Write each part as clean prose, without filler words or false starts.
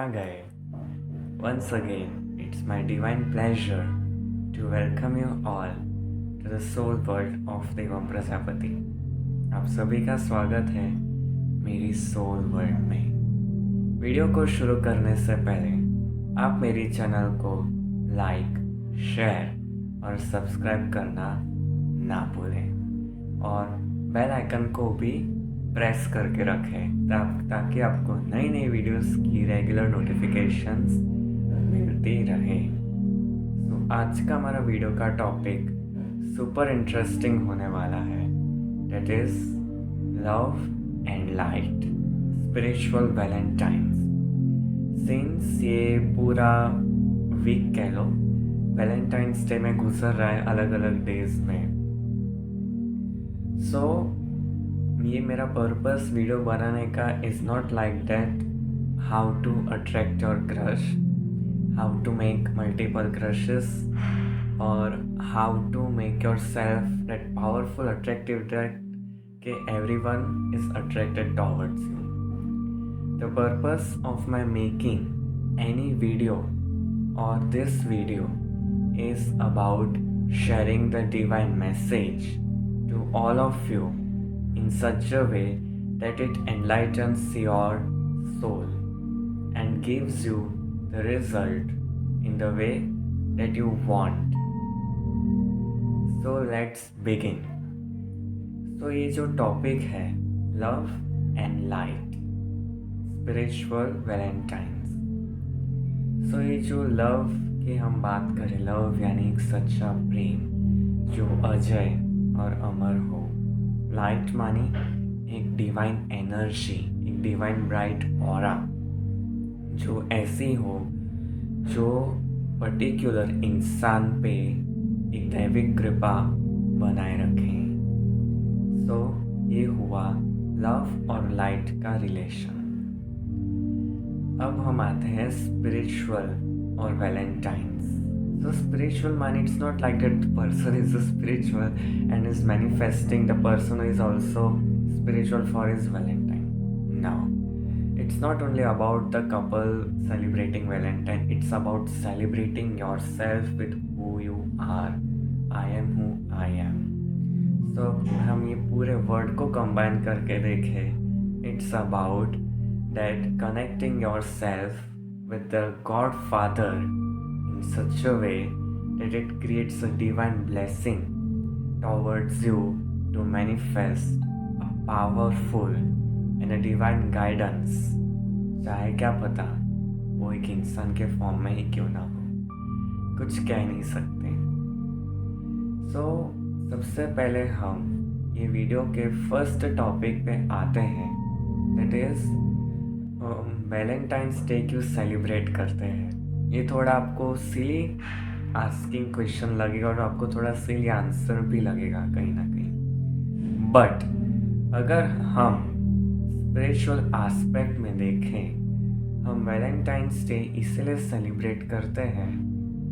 आ गए. Once again, it's my divine pleasure to welcome you all to the soul world of देवम प्रजापति. आप सभी का स्वागत है मेरी सोल वर्ल्ड में. वीडियो को शुरू करने से पहले आप मेरी चैनल को लाइक, शेयर और सब्सक्राइब करना ना भूलें और बेल आइकन को भी प्रेस करके रखें ताकि आपको नई नई वीडियोस की रेगुलर नोटिफिकेशंस मिलती रहे. तो आज का हमारा वीडियो का टॉपिक सुपर इंटरेस्टिंग होने वाला है. That is love and light, spiritual Valentine's. Since ये पूरा वीक कह लो वैलेंटाइंस डे में गुजर रहा है अलग अलग डेज में. सो ये मेरा पर्पस वीडियो बनाने का is not like that how to attract your crush, how to make multiple crushes और how to make yourself that powerful attractive that के everyone is attracted towards you. The purpose of my making any video or this video is about sharing the divine message to all of you in such a way that it enlightens your soul and gives you the result in the way that you want. So let's begin. तो ये जो topic है love and light, spiritual valentines. So ये जो love की हम बात करें, लव यानी एक सच्चा प्रेम जो अजय और अमर हो. लाइट मानी एक डिवाइन एनर्जी, एक डिवाइन ब्राइट ऑरा जो ऐसी हो जो पर्टिकुलर इंसान पे एक दैविक कृपा बनाए रखें. तो ये हुआ लव और लाइट का रिलेशन. अब हम आते हैं स्पिरिचुअल और Valentine's. So spiritual man, it's not like that the person is spiritual and is manifesting the person who is also spiritual for his Valentine. No, it's not only about the couple celebrating Valentine, it's about celebrating yourself with who you are. I am who I am. So हम ये पूरे word को combine करके देखें. It's about that connecting yourself with the Godfather in such a way that it creates a divine blessing towards you to manifest a powerful and a divine guidance. चाहे क्या पता वो एक इंसान के फॉर्म में ही क्यों ना हो, कुछ कह नहीं सकते. सो सबसे पहले हम ये वीडियो के फर्स्ट टॉपिक पे आते हैं. दैट इज़ वैलेंटाइंस डे क्यों सेलिब्रेट करते हैं. ये थोड़ा आपको सिली आस्किंग क्वेश्चन लगेगा और आपको थोड़ा सिली आंसर भी लगेगा कहीं ना कहीं. बट अगर हम स्पिरिचुअल एस्पेक्ट में देखें, हम वैलेंटाइंस डे इसलिए सेलिब्रेट करते हैं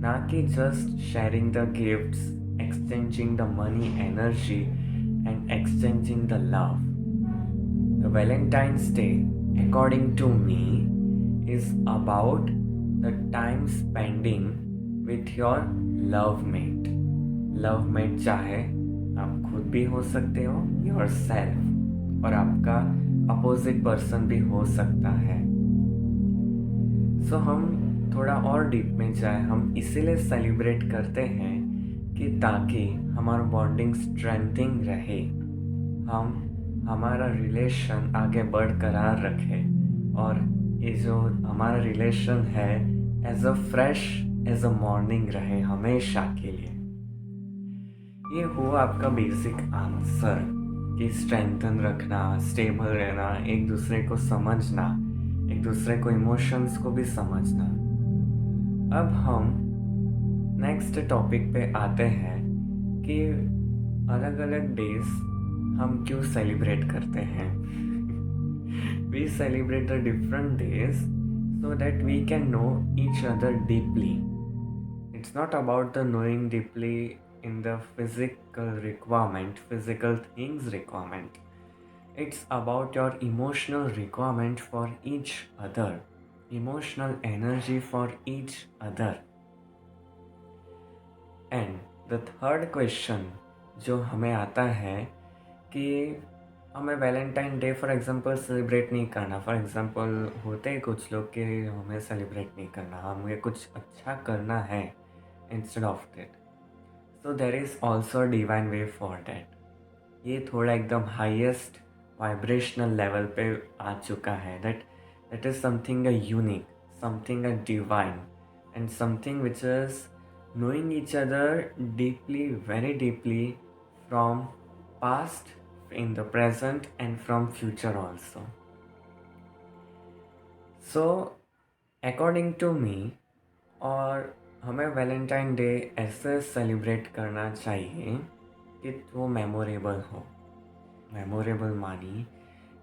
ना कि just sharing the gifts, exchanging the money energy and exchanging the love. The Valentine's day according to me is about the time spending with your love mate. Love mate चाहे आप खुद भी हो सकते हो, yourself, और आपका अपोजिट पर्सन भी हो सकता है. सो हम थोड़ा और डीप में जाए. हम इसीलिए सेलिब्रेट करते हैं कि ताकि हमारा बॉन्डिंग स्ट्रेंथिंग रहे, हम हमारा रिलेशन आगे बरकरार रखे और ये जो हमारा रिलेशन है as a fresh as a morning रहे हमेशा के लिए. ये हुआ आपका बेसिक आंसर कि स्ट्रेंथन रखना, स्टेबल रहना, एक दूसरे को समझना, एक दूसरे को इमोशंस को भी समझना. अब हम नेक्स्ट टॉपिक पे आते हैं कि अलग अलग डेज हम क्यों सेलिब्रेट करते हैं. We celebrate the different days so that we can know each other deeply. It's not about the knowing deeply in the physical requirement, physical things requirement. It's about your emotional requirement for each other. emotional energy for each other. And the third question जो हमें आता है कि हमें Valentine day for example celebrate नहीं करना. For example होते हैं कुछ लोग कि हमें सेलिब्रेट नहीं करना, हमें कुछ अच्छा करना है instead of that. So there is also divine way for that. ये थोड़ा एकदम हाईएस्ट वाइब्रेशनल लेवल पे आ चुका है. That is something a unique, something a divine, and something which is knowing each other deeply, very deeply, from past, in the present, and from future also. So according to me, और हमें Valentine day ऐसे celebrate करना चाहिए कि वो memorable हो. Memorable मानी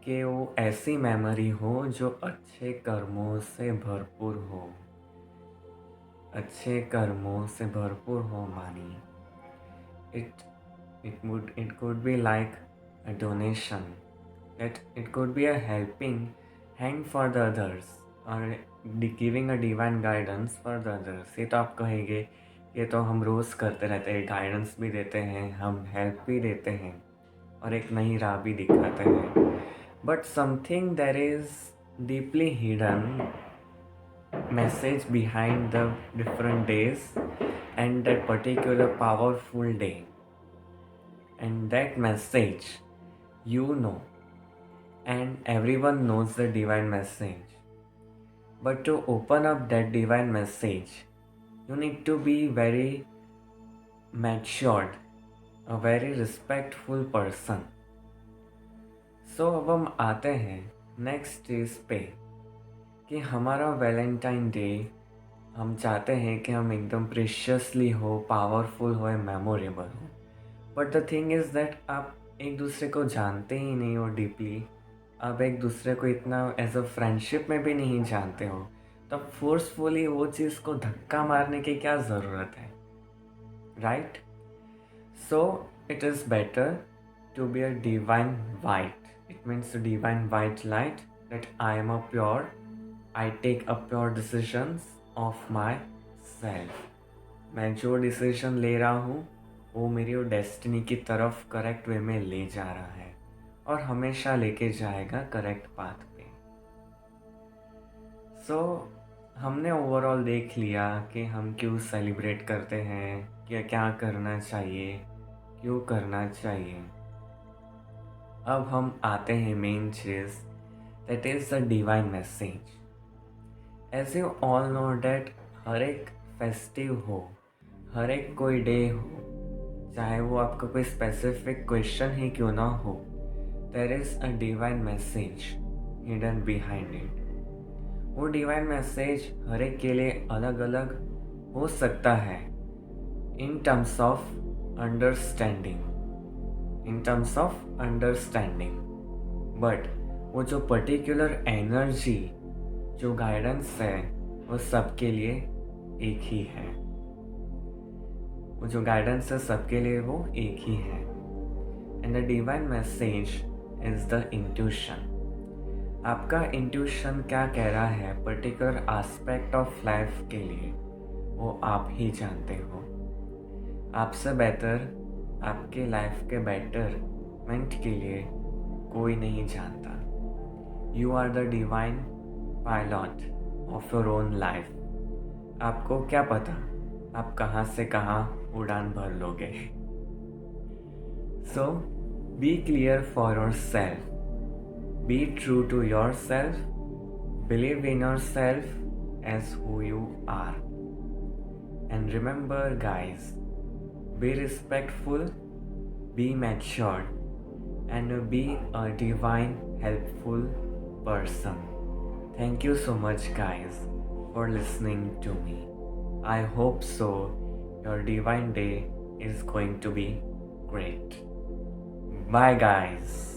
कि वो ऐसी मेमोरी हो जो अच्छे कर्मों से भरपूर हो. अच्छे कर्मों से भरपूर हो मानी. It could be like a donation, that it could be a helping hand for the others, or giving a divine guidance for the others. ये तो आप कहेंगे ये तो हम रोज़ करते रहते हैं, गाइडेंस भी देते हैं, हम हेल्प भी देते हैं और एक नई राह भी दिखाते हैं. But something there is deeply hidden message behind the different days and that particular powerful day, and that message, and everyone knows the divine message, but to open up that divine message you need to be very matured, a very respectful person. So अब हम आते हैं next stage पे कि हमारा Valentine day हम चाहते हैं कि हम एकदम प्रेशियसली हो, पावरफुल हो, मेमोरेबल हो. But the thing is that आप एक दूसरे को जानते ही नहीं हो डीपली. आप एक दूसरे को इतना एज अ फ्रेंडशिप में भी नहीं जानते हो, तब फोर्सफुली वो चीज़ को धक्का मारने की क्या ज़रूरत है, right? So it is better to be a divine white. It means a divine white light, that I am a pure, I take a pure decisions of myself. मैं जो डिसीजन ले रहा हूँ वो मेरी वो डेस्टिनी की तरफ करेक्ट वे में ले जा रहा है और हमेशा लेके जाएगा करेक्ट पाथ पे. सो हमने ओवरऑल देख लिया कि हम क्यों सेलिब्रेट करते हैं, क्या करना चाहिए, क्यों करना चाहिए. अब हम आते हैं मेन चीज़, that is the divine message. As you all know that हर एक फेस्टिव हो, हर एक कोई डे हो, चाहे वो आपका कोई स्पेसिफिक क्वेश्चन ही क्यों ना हो, there is a divine message hidden behind it. वो डिवाइन मैसेज हर एक के लिए अलग अलग हो सकता है in terms of understanding, but वो जो पर्टिकुलर एनर्जी, जो गाइडेंस है, वो सबके लिए एक ही है. वो जो गाइडेंस है सबके लिए वो एक ही है. And the divine message is the intuition. आपका इंट्यूशन क्या कह रहा है पर्टिकुलर एस्पेक्ट ऑफ लाइफ के लिए, वो आप ही जानते हो. आपसे बेहतर आपके लाइफ के बेटरमेंट के लिए कोई नहीं जानता. You are the divine pilot of your own life. आपको क्या पता आप कहाँ से कहाँ उड़ान भर लोगे. So be clear for yourself, be true to yourself, believe in yourself as who you are, and remember guys, be respectful, be matured, and be a divine, helpful person. Thank you so much, guys, for listening to me. I hope so your divine day is going to be great. Bye, guys.